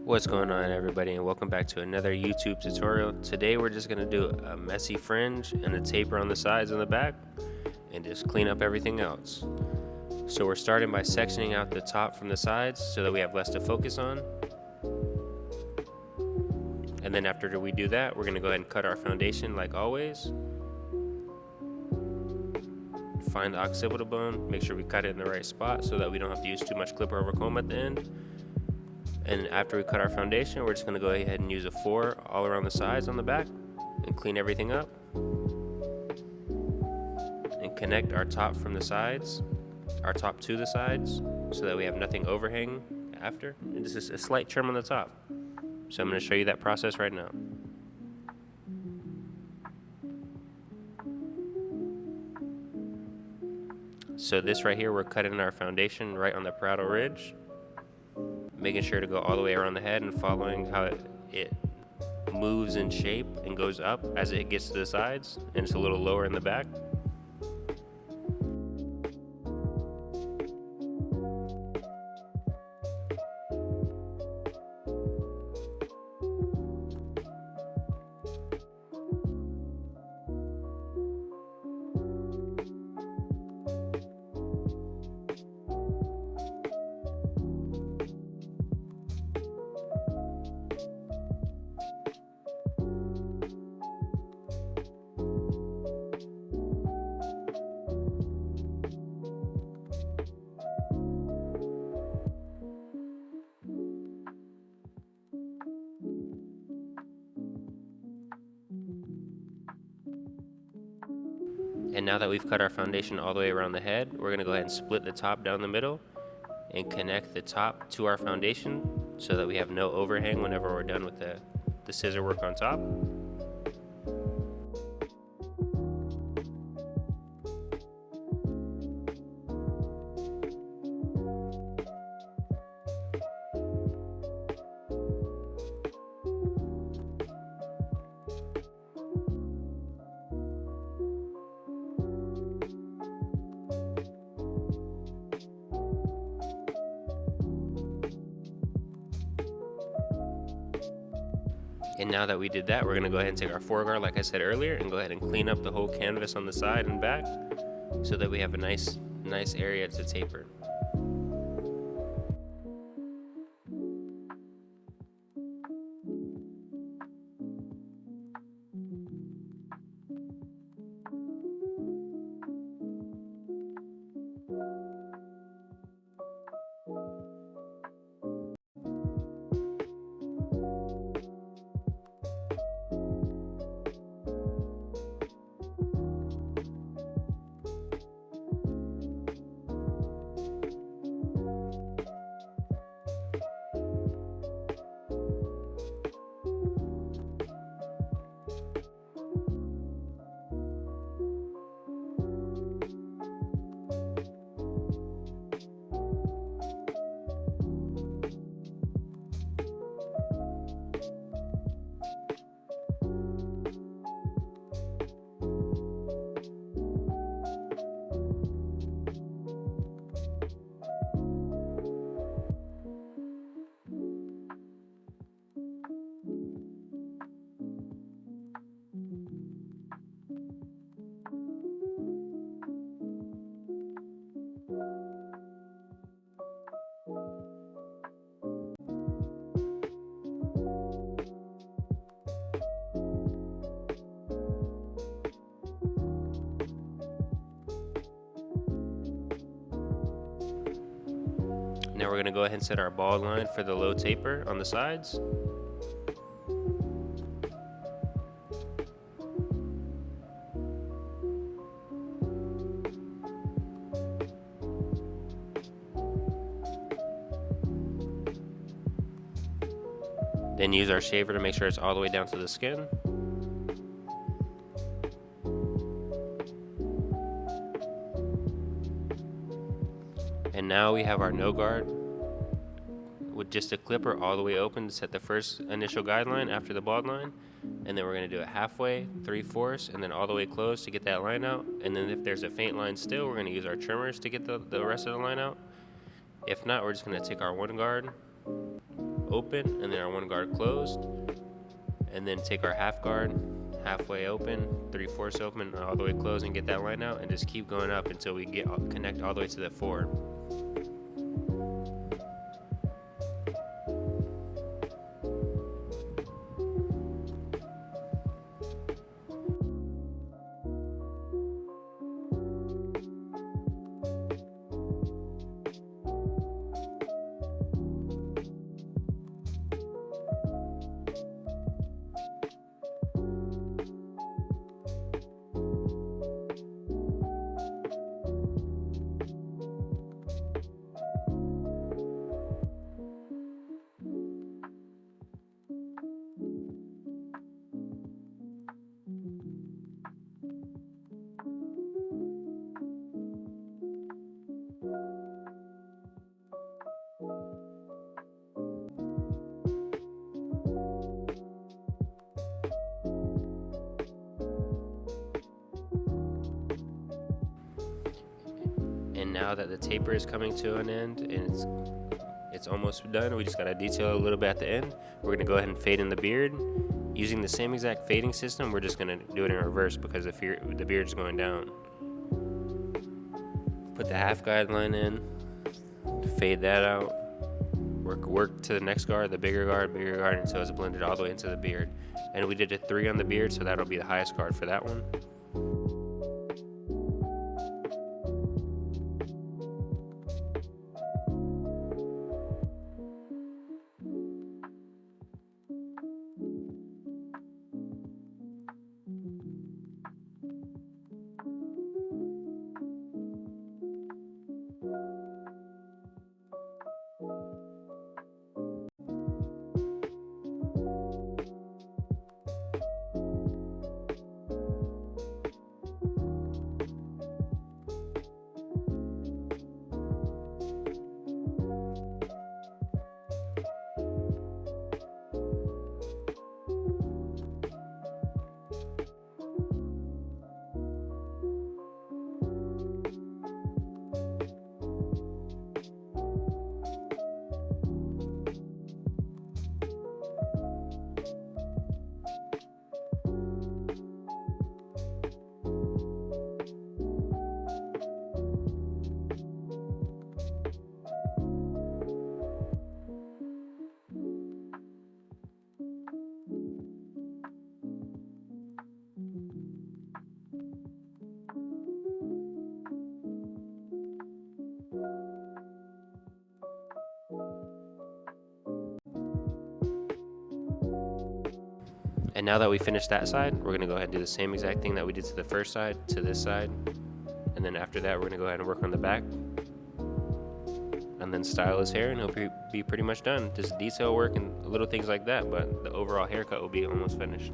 What's going on, everybody, and welcome back to another YouTube tutorial. Today we're just going to do a messy fringe and a taper on the sides and the back and just clean up everything else. So we're starting by sectioning out the top from the sides so that we have less to focus on. And then after we do that, we're going to go ahead and cut our foundation like always. Find the occipital bone, make sure we cut it in the right spot so that we don't have to use too much clipper over comb at the end. And after we cut our foundation, we're just going to go ahead and use a 4 all around the sides on the back and clean everything up. And connect our top from the sides, our top to the sides, so that we have nothing overhang after. And this is a slight trim on the top. So I'm going to show you that process right now. So this right here, we're cutting our foundation right on the parietal ridge, making sure to go all the way around the head and following how it moves in shape and goes up as it gets to the sides, and it's a little lower in the back. And now that we've cut our foundation all the way around the head, we're going to go ahead and split the top down the middle and connect the top to our foundation so that we have no overhang whenever we're done with the scissor work on top. And now that we did that, we're going to go ahead and take our foreguard, like I said earlier, and go ahead and clean up the whole canvas on the side and back so that we have a nice area to taper. Now we're going to go ahead and set our ball line for the low taper on the sides. Then use our shaver to make sure it's all the way down to the skin. And now we have our no guard with just a clipper all the way open to set the first initial guideline after the bald line. And then we're going to do it halfway, 3/4, and then all the way close to get that line out. And then if there's a faint line still, we're going to use our trimmers to get the rest of the line out. If not, we're just going to take our one guard open and then our one guard closed, and then take our half guard halfway open, 3/4 open, all the way closed, and get that line out, and just keep going up until we connect all the way to the forward. And now that the taper is coming to an end and it's almost done, we just gotta detail a little bit at the end. We're gonna go ahead and fade in the beard. Using the same exact fading system, we're just gonna do it in reverse because the beard's going down. Put the half guideline in, fade that out, work to the next guard, the bigger guard until it's blended all the way into the beard. And we did a 3 on the beard, so that'll be the highest guard for that one. And now that we finished that side, we're gonna go ahead and do the same exact thing that we did to the first side to this side. And then after that, we're gonna go ahead and work on the back. And then style his hair, and he'll be pretty much done. Just detail work and little things like that, but the overall haircut will be almost finished.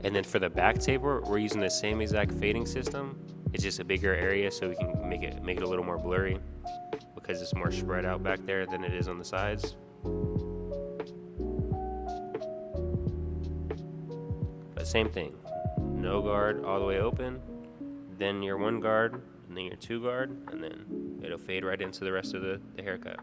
And then for the back taper, we're using the same exact fading system. It's just a bigger area so we can make it a little more blurry because it's more spread out back there than it is on the sides. But same thing, no guard all the way open, then your one guard, and then your two guard, and then it'll fade right into the rest of the haircut.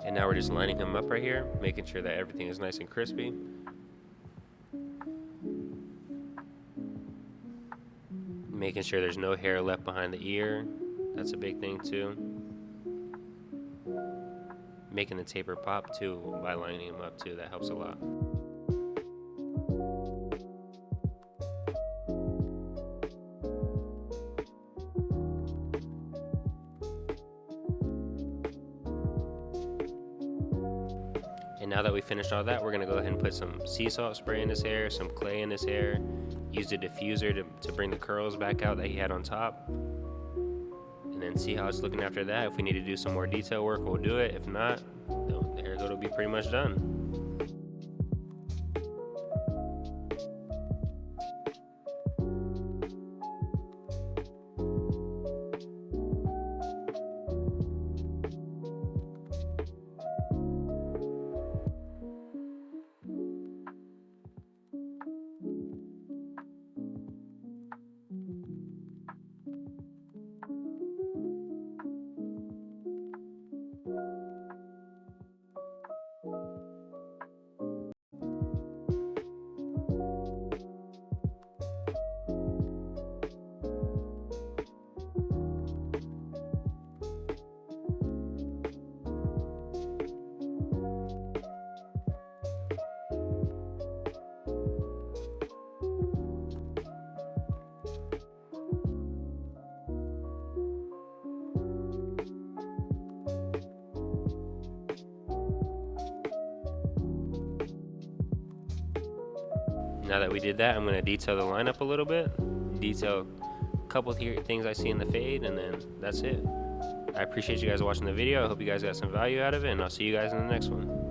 And now we're just lining him up right here, making sure that everything is nice and crispy. Making sure there's no hair left behind the ear. That's a big thing too. Making the taper pop too by lining him up too, that helps a lot. And now that we finished all that, we're gonna go ahead and put some sea salt spray in his hair, some clay in his hair, use the diffuser to bring the curls back out that he had on top. And then see how it's looking after that. If we need to do some more detail work, we'll do it. If not, the haircut will be pretty much done. Now that we did that, I'm going to detail the lineup a little bit, detail a couple things I see in the fade, and then that's it. I appreciate you guys watching the video. I hope you guys got some value out of it, and I'll see you guys in the next one.